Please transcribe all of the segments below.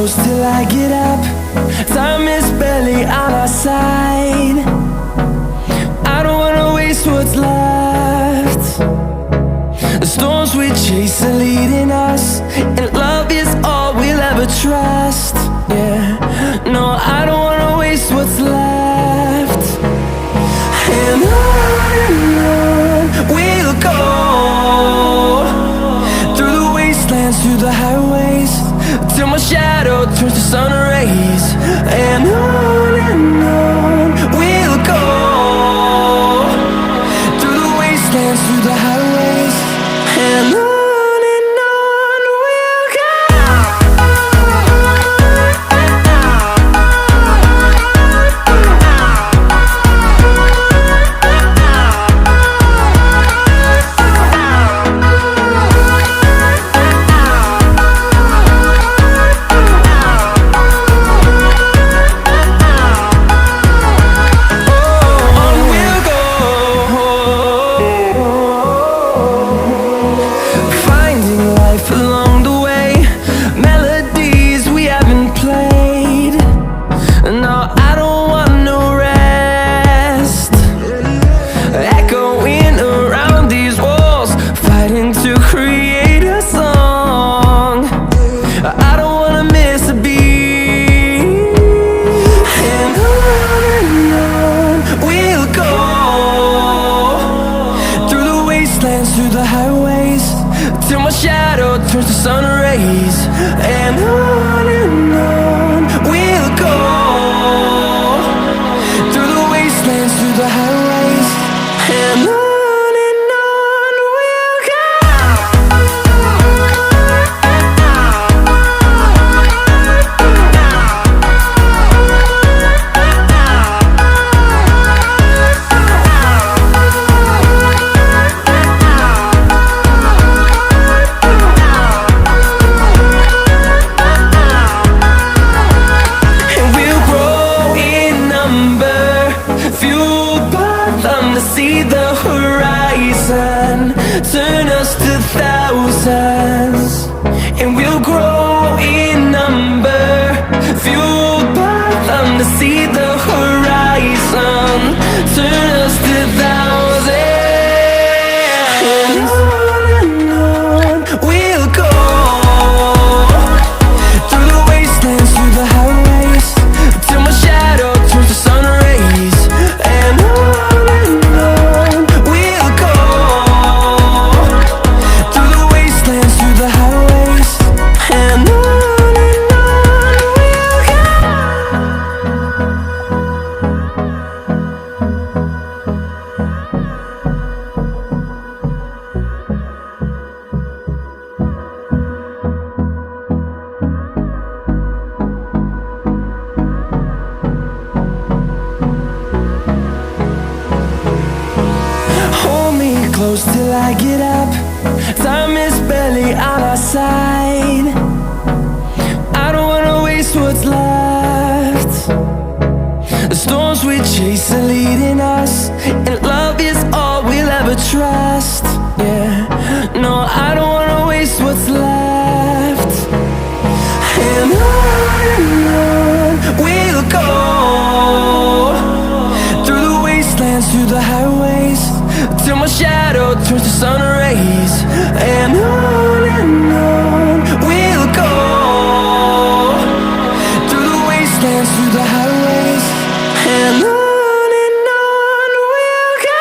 close till I get up. Time is barely on our side. I don't wanna waste what's left. The storms we chase are leading us, and love is all we'll ever trust. Yeah, no, I don't wanna waste what's left. And on we'll go, through the wastelands, through the highways, till my shadow turns to sun rays. And on we'll go, through the wastelands, through the highways, and on we'll go. Through the highways, till my shadow turns to sun rays. And on we'll go, through the wastelands, through the highways, and on we'll go. See the horizon turn us to thousands, and we'll grow in number, fueled by them. To see the horizon turn us to thousands, and on we'll go, through the wastelands, through the highways, till my shadow turns to sun rays. And close till I get up. Time is barely on our side. I don't wanna waste what's left. The storms we chase are leading us, and love is all we'll ever trust. Yeah, no, I don't wanna waste what's left. And on we'll go, through the wastelands, through the highways, till my shadow turns to sun rays. And on we'll go, through the wastelands, through the highways, and on we'll go.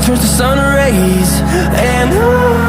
turns to sun rays, and